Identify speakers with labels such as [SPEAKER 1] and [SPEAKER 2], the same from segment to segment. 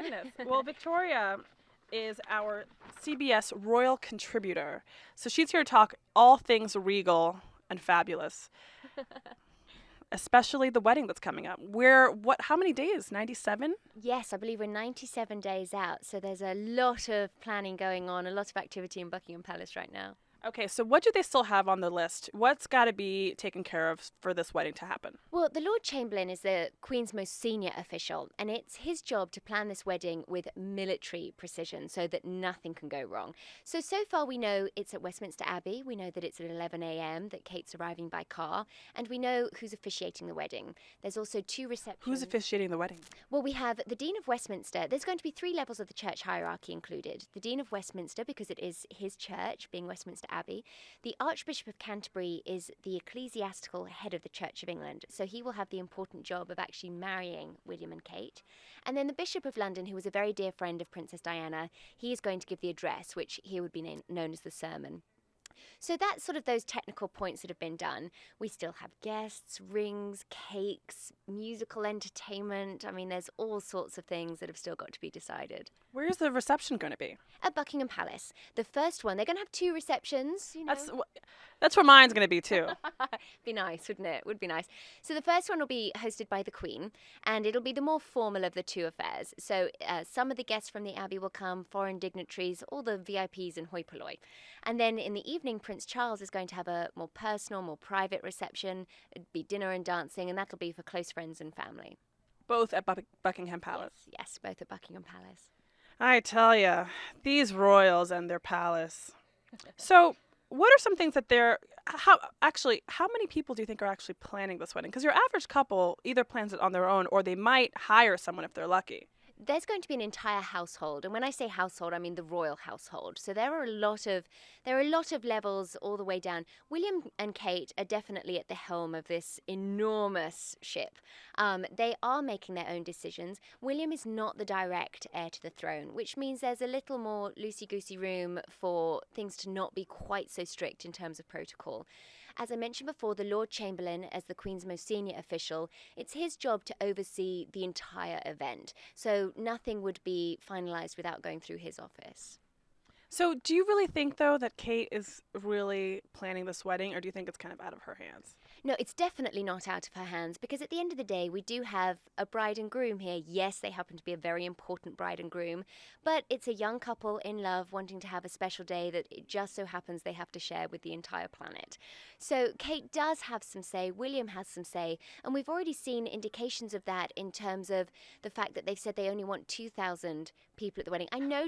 [SPEAKER 1] goodness. Well, Victoria is our CBS Royal contributor. So she's here to talk all things regal and fabulous, especially the wedding that's coming up. How many days? 97?
[SPEAKER 2] Yes, I believe we're 97 days out, so there's a lot of planning going on, a lot of activity in Buckingham Palace right now.
[SPEAKER 1] Okay, so what do they still have on the list? What's got to be taken care of for this wedding to happen?
[SPEAKER 2] Well, the Lord Chamberlain is the Queen's most senior official, and it's his job to plan this wedding with military precision so that nothing can go wrong. So far we know it's at Westminster Abbey, we know that it's at 11 a.m., that Kate's arriving by car, and we know who's officiating the wedding. There's also 2 receptions.
[SPEAKER 1] Who's officiating the wedding?
[SPEAKER 2] Well, we have the Dean of Westminster. There's going to be 3 levels of the church hierarchy included. The Dean of Westminster, because it is his church, being Westminster Abbey. The Archbishop of Canterbury is the ecclesiastical head of the Church of England, so he will have the important job of actually marrying William and Kate. And then the Bishop of London, who was a very dear friend of Princess Diana, he is going to give the address, which here would be known as the sermon. So that's sort of those technical points that have been done. We still have guests, rings, cakes, musical entertainment. I mean, there's all sorts of things that have still got to be decided.
[SPEAKER 1] Where's the reception going to be?
[SPEAKER 2] At Buckingham Palace. The first one, they're going to have 2 receptions.
[SPEAKER 1] That's where mine's going to be too.
[SPEAKER 2] Be nice, wouldn't it? Would be nice. So the first one will be hosted by the Queen, and it'll be the more formal of the 2 affairs. So some of the guests from the Abbey will come, foreign dignitaries, all the VIPs and hoi polloi. And then in the evening, Prince Charles is going to have a more personal, more private reception. It'd be dinner and dancing, and that'll be for close friends and family.
[SPEAKER 1] Both at Buckingham Palace?
[SPEAKER 2] Yes, both at Buckingham Palace.
[SPEAKER 1] I tell ya, these royals and their palace. So, what are some things that how many people do you think are actually planning this wedding? Because your average couple either plans it on their own or they might hire someone if they're lucky.
[SPEAKER 2] There's going to be an entire household, and when I say household, I mean the royal household. So there are a lot of levels all the way down. William and Kate are definitely at the helm of this enormous ship. They are making their own decisions. William is not the direct heir to the throne, which means there's a little more loosey-goosey room for things to not be quite so strict in terms of protocol. As I mentioned before, the Lord Chamberlain, as the Queen's most senior official, it's his job to oversee the entire event. So nothing would be finalised without going through his office.
[SPEAKER 1] So do you really think, though, that Kate is really planning this wedding, or do you think it's kind of out of her hands?
[SPEAKER 2] No, it's definitely not out of her hands, because at the end of the day, we do have a bride and groom here. Yes, they happen to be a very important bride and groom, but it's a young couple in love wanting to have a special day that it just so happens they have to share with the entire planet. So Kate does have some say, William has some say, and we've already seen indications of that in terms of the fact that they've said they only want 2,000 people at the wedding. I know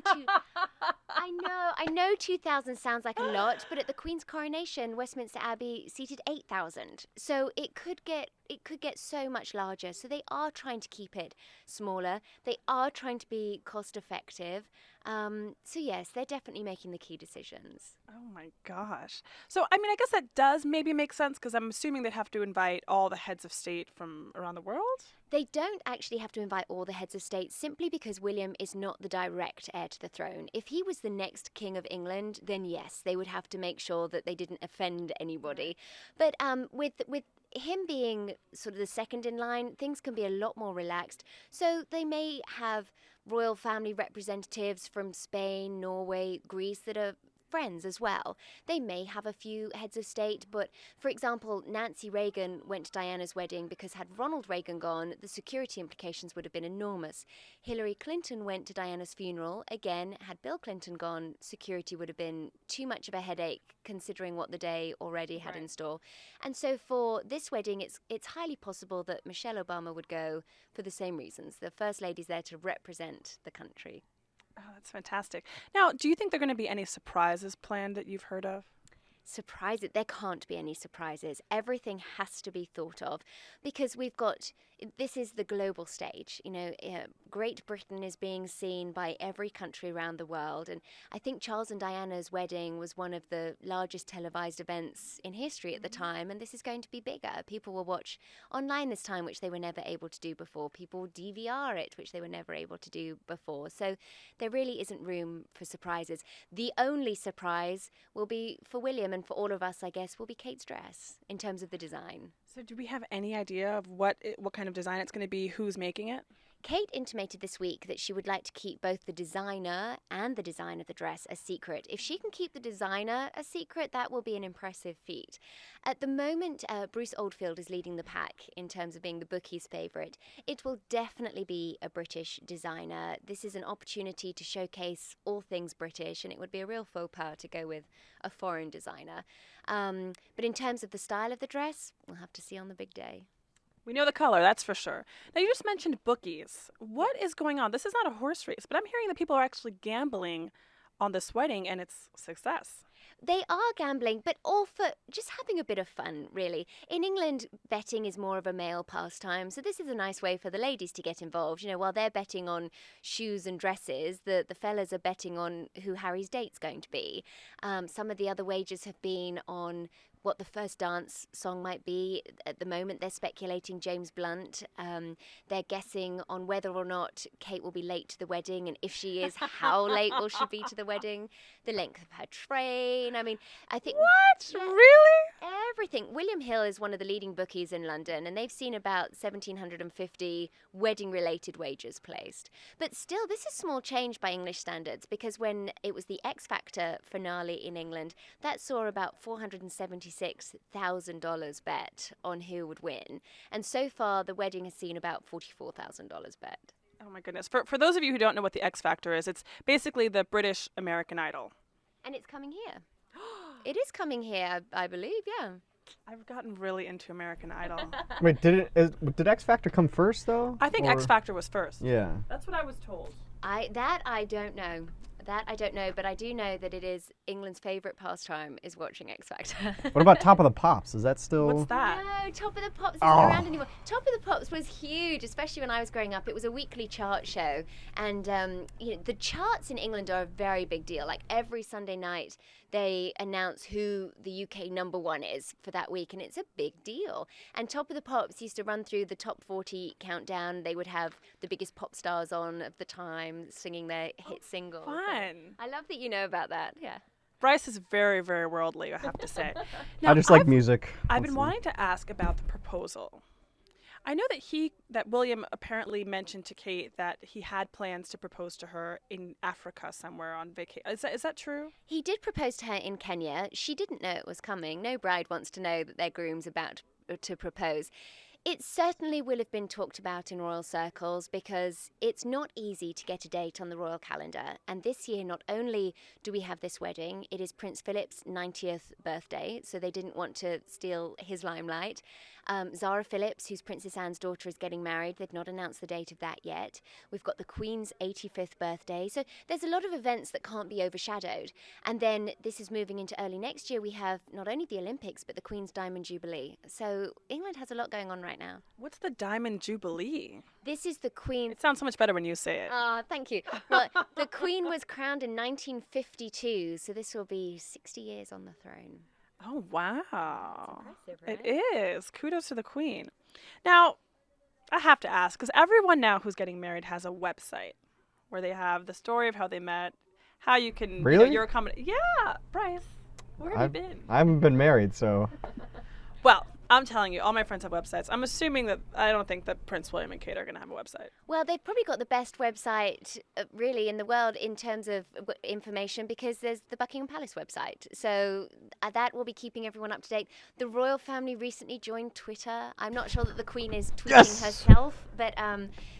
[SPEAKER 2] 2,000 sounds like a lot, but at the Queen's coronation, Westminster Abbey seated 8,000. So it could get so much larger. So they are trying to keep it smaller. They are trying to be cost effective. So yes, they're definitely making the key decisions.
[SPEAKER 1] Oh my gosh. So, I mean, I guess that does maybe make sense, because I'm assuming they'd have to invite all the heads of state from around the world?
[SPEAKER 2] They don't actually have to invite all the heads of state simply because William is not the direct heir to the throne. If he was the next King of England, then yes, they would have to make sure that they didn't offend anybody. But with him being sort of the second in line, things can be a lot more relaxed. So they may have royal family representatives from Spain, Norway, Greece that are friends as well. They may have a few heads of state, but for example, Nancy Reagan went to Diana's wedding because had Ronald Reagan gone, the security implications would have been enormous. Hillary Clinton went to Diana's funeral. Again, had Bill Clinton gone, security would have been too much of a headache considering what the day already had in store. And so for this wedding, it's highly possible that Michelle Obama would go for the same reasons. The First Lady's there to represent the country.
[SPEAKER 1] Oh, that's fantastic. Now, do you think there are going to be any surprises planned that you've heard of?
[SPEAKER 2] Surprises? There can't be any surprises. Everything has to be thought of because this is the global stage. You know, Great Britain is being seen by every country around the world. And I think Charles and Diana's wedding was one of the largest televised events in history at the time. And this is going to be bigger. People will watch online this time, which they were never able to do before. People will DVR it, which they were never able to do before. So there really isn't room for surprises. The only surprise will be for William and for all of us, I guess, will be Kate's dress in terms of the design.
[SPEAKER 1] So do we have any idea of what kind of design it's going to be, who's making it?
[SPEAKER 2] Kate intimated this week that she would like to keep both the designer and the design of the dress a secret. If she can keep the designer a secret, that will be an impressive feat. At the moment, Bruce Oldfield is leading the pack in terms of being the bookie's favourite. It will definitely be a British designer. This is an opportunity to showcase all things British, and it would be a real faux pas to go with a foreign designer. But in terms of the style of the dress, we'll have to see on the big day.
[SPEAKER 1] We know the color, that's for sure. Now, you just mentioned bookies. What is going on? This is not a horse race, but I'm hearing that people are actually gambling on this wedding and its success.
[SPEAKER 2] They are gambling, but all for just having a bit of fun, really. In England, betting is more of a male pastime, so this is a nice way for the ladies to get involved. You know, while they're betting on shoes and dresses, the fellas are betting on who Harry's date's going to be. Some of the other wagers have been on what the first dance song might be. At the moment, they're speculating James Blunt. They're guessing on whether or not Kate will be late to the wedding, and if she is, how late will she be to the wedding? The length of her train. I mean, I think...
[SPEAKER 1] What? Yeah, really?
[SPEAKER 2] Everything. William Hill is one of the leading bookies in London, and they've seen about 1,750 wedding-related wagers placed. But still, this is small change by English standards, because when it was the X Factor finale in England, that saw about $476,000 bet on who would win. And so far, the wedding has seen about $44,000 bet.
[SPEAKER 1] Oh, my goodness. For those of you who don't know what the X Factor is, it's basically the British American Idol.
[SPEAKER 2] And it's coming here. It is coming here, I believe, yeah.
[SPEAKER 1] I've gotten really into American Idol.
[SPEAKER 3] Wait, did X Factor come first, though?
[SPEAKER 1] I think X Factor was first.
[SPEAKER 3] Yeah.
[SPEAKER 1] That's what I was told.
[SPEAKER 2] I don't know. That I don't know, but I do know that it is England's favourite pastime is watching X Factor.
[SPEAKER 3] What about Top of the Pops? Is that still...
[SPEAKER 1] What's that?
[SPEAKER 2] No, Top of the Pops isn't around anymore. Top of the Pops was huge, especially when I was growing up. It was a weekly chart show, and the charts in England are a very big deal. Like every Sunday night, they announce who the UK number one is for that week, and it's a big deal. And Top of the Pops used to run through the top 40 countdown. They would have the biggest pop stars on of the time singing their hit single.
[SPEAKER 1] Fun.
[SPEAKER 2] I love that you know about that. Yeah.
[SPEAKER 1] Bryce is very, very worldly, I have to say.
[SPEAKER 3] I just like music.
[SPEAKER 1] I've been wanting to ask about the proposal. I know that William apparently mentioned to Kate that he had plans to propose to her in Africa somewhere on vacation. Is that true?
[SPEAKER 2] He did propose to her in Kenya. She didn't know it was coming. No bride wants to know that their groom's about to propose. It certainly will have been talked about in royal circles because it's not easy to get a date on the royal calendar. And this year, not only do we have this wedding, it is Prince Philip's 90th birthday, so they didn't want to steal his limelight. Zara Phillips, who's Princess Anne's daughter, is getting married. They've not announced the date of that yet. We've got the Queen's 85th birthday. So there's a lot of events that can't be overshadowed. And then this is moving into early next year. We have not only the Olympics, but the Queen's Diamond Jubilee. So England has a lot going on right now.
[SPEAKER 1] What's the Diamond Jubilee?
[SPEAKER 2] This is the Queen.
[SPEAKER 1] It sounds so much better when you say it.
[SPEAKER 2] Thank you. Well, the Queen was crowned in 1952, so this will be 60 years on the throne.
[SPEAKER 1] Oh, wow.
[SPEAKER 2] That's impressive, right?
[SPEAKER 1] It is. Kudos to the Queen. Now, I have to ask, because everyone now who's getting married has a website where they have the story of how they met, how you can...
[SPEAKER 3] Really?
[SPEAKER 1] You're a Yeah, Bryce. Where have you been?
[SPEAKER 3] I haven't been married, so...
[SPEAKER 1] Well, I'm telling you, all my friends have websites. I'm assuming that I don't think that Prince William and Kate are going to have a website.
[SPEAKER 2] Well, they've probably got the best website really in the world in terms of information because there's the Buckingham Palace website. So that will be keeping everyone up to date. The royal family recently joined Twitter. I'm not sure that the Queen is tweeting herself, but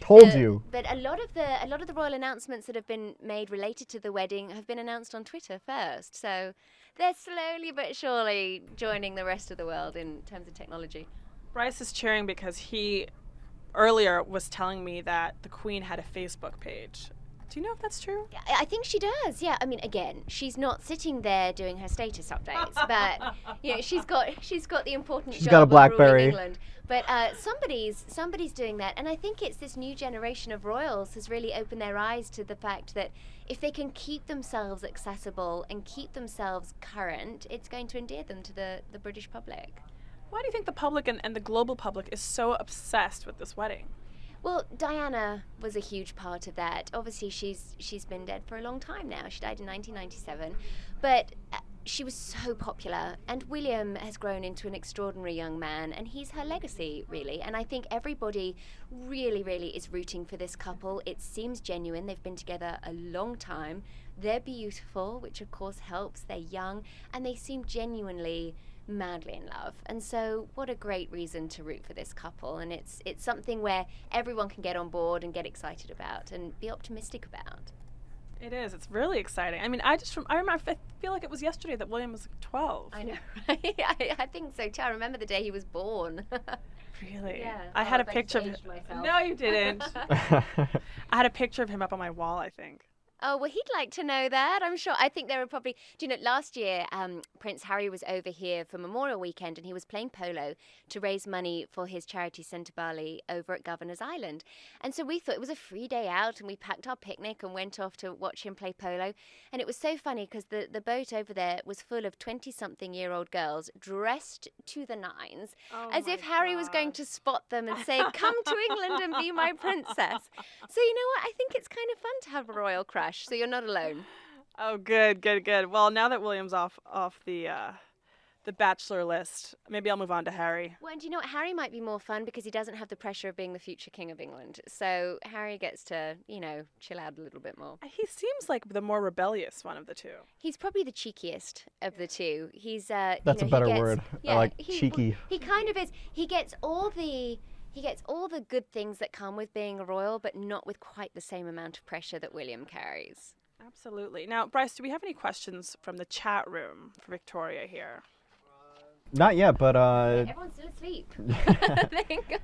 [SPEAKER 3] Told you.
[SPEAKER 2] But a lot of the royal announcements that have been made related to the wedding have been announced on Twitter first. So they're slowly but surely joining the rest of the world in terms of technology.
[SPEAKER 1] Bryce is cheering because he earlier was telling me that the Queen had a Facebook page. Do you know if that's true?
[SPEAKER 2] I think she does. Yeah. I mean, again, she's not sitting there doing her status updates, but she's got the important
[SPEAKER 3] She's
[SPEAKER 2] job
[SPEAKER 3] got a
[SPEAKER 2] of
[SPEAKER 3] BlackBerry.
[SPEAKER 2] ruling England. But somebody's doing that, and I think it's this new generation of royals has really opened their eyes to the fact that if they can keep themselves accessible and keep themselves current, it's going to endear them to the British public.
[SPEAKER 1] Why do you think the public and the global public is so obsessed with this wedding?
[SPEAKER 2] Well, Diana was a huge part of that. Obviously, she's been dead for a long time now. She died in 1997. But she was so popular, and William has grown into an extraordinary young man, and he's her legacy, really. And I think everybody really, really is rooting for this couple. It seems genuine. They've been together a long time. They're beautiful, which of course helps. They're young, and they seem genuinely madly in love. And so what a great reason to root for this couple. And it's something where everyone can get on board and get excited about and be optimistic about.
[SPEAKER 1] It is. It's really exciting. I mean, I remember, I feel like it was yesterday that William was 12.
[SPEAKER 2] I know, right? I think so too. I remember the day he was born.
[SPEAKER 1] Really?
[SPEAKER 2] Yeah.
[SPEAKER 1] I had a
[SPEAKER 2] bet
[SPEAKER 1] picture of
[SPEAKER 2] aged myself.
[SPEAKER 1] No, you didn't. I had a picture of him up on my wall, I think.
[SPEAKER 2] Oh, well, he'd like to know that, I'm sure. I think there were probably, do you know, last year, Prince Harry was over here for Memorial Weekend, and he was playing polo to raise money for his charity Centre Bali over at Governor's Island. And so we thought it was a free day out, and we packed our picnic and went off to watch him play polo. And it was so funny because the boat over there was full of 20-something-year-old girls dressed to the nines, as if Harry was going to spot them and say, come to England and be my princess. So you know what? I think it's kind of fun to have a royal crush. So you're not alone.
[SPEAKER 1] Oh, good. Well, now that William's off the bachelor list, maybe I'll move on to Harry.
[SPEAKER 2] Well, and you know what? Harry might be more fun because he doesn't have the pressure of being the future king of England. So Harry gets to, you know, chill out a little bit more.
[SPEAKER 1] He seems like the more rebellious one of the two.
[SPEAKER 2] He's probably the cheekiest of the two. He's
[SPEAKER 3] That's
[SPEAKER 2] you know,
[SPEAKER 3] a better
[SPEAKER 2] he gets,
[SPEAKER 3] word.
[SPEAKER 2] Yeah,
[SPEAKER 3] I like cheeky.
[SPEAKER 2] He kind of is. He gets all the good things that come with being a royal, but not with quite the same amount of pressure that William carries.
[SPEAKER 1] Absolutely. Now, Bryce, do we have any questions from the chat room for Victoria here?
[SPEAKER 3] Not yet, but
[SPEAKER 2] Everyone's still asleep.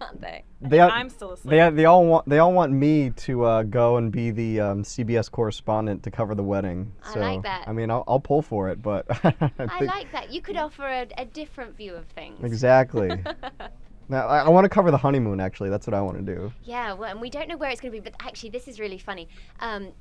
[SPEAKER 2] Aren't they?
[SPEAKER 1] I'm still asleep.
[SPEAKER 3] they all want me to go and be the CBS correspondent to cover the wedding.
[SPEAKER 2] I like that.
[SPEAKER 3] I mean, I'll pull for it, but
[SPEAKER 2] I like that. You could offer a different view of things.
[SPEAKER 3] Exactly. Now, I want to cover the honeymoon, actually. That's what I want to do.
[SPEAKER 2] Yeah, well, and we don't know where it's going to be, but actually this is really funny.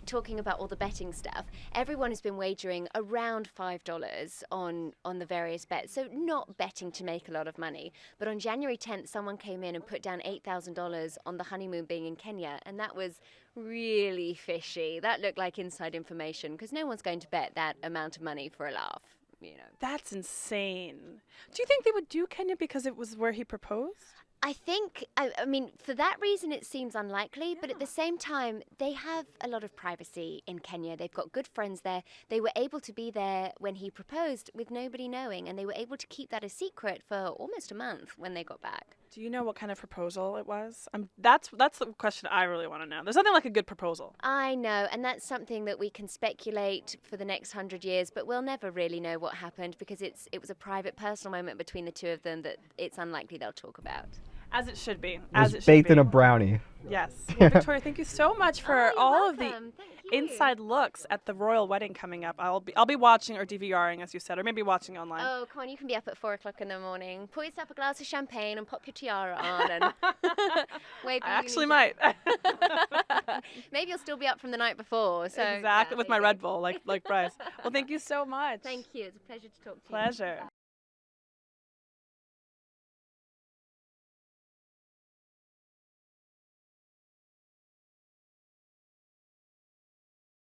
[SPEAKER 2] Talking about all the betting stuff, everyone has been wagering around $5 on the various bets, so not betting to make a lot of money. But on January 10th, someone came in and put down $8,000 on the honeymoon being in Kenya, and that was really fishy. That looked like inside information, because no one's going to bet that amount of money for a laugh. You know.
[SPEAKER 1] That's insane. Do you think they would do Kenya because it was where he proposed?
[SPEAKER 2] I think, I mean, for that reason it seems unlikely, but at the same time, they have a lot of privacy in Kenya. They've got good friends there. They were able to be there when he proposed with nobody knowing, and they were able to keep that a secret for almost a month when they got back.
[SPEAKER 1] Do you know what kind of proposal it was? That's the question I really want to know. There's nothing like a good proposal.
[SPEAKER 2] I know, and that's something that we can speculate for the next 100 years, but we'll never really know what happened because it was a private, personal moment between the two of them that it's unlikely they'll talk about.
[SPEAKER 1] As it should be.
[SPEAKER 3] It was baked in a brownie.
[SPEAKER 1] Yes. Well, Victoria, thank you so much for
[SPEAKER 2] you're
[SPEAKER 1] all of
[SPEAKER 2] welcome.
[SPEAKER 1] the
[SPEAKER 2] Thank you.
[SPEAKER 1] inside looks at the royal wedding coming up. I'll be watching or DVRing, as you said, or maybe watching online.
[SPEAKER 2] Oh, come on, you can be up at 4 o'clock in the morning. Pour yourself a glass of champagne and pop your tiara on and wave.
[SPEAKER 1] I actually might.
[SPEAKER 2] Maybe you'll still be up from the night before. So
[SPEAKER 1] Exactly,
[SPEAKER 2] yeah,
[SPEAKER 1] with
[SPEAKER 2] there
[SPEAKER 1] my
[SPEAKER 2] you
[SPEAKER 1] Red
[SPEAKER 2] go.
[SPEAKER 1] Bull, like Bryce. Well, thank you so much.
[SPEAKER 2] Thank you. It's a pleasure to talk to you.
[SPEAKER 1] Pleasure.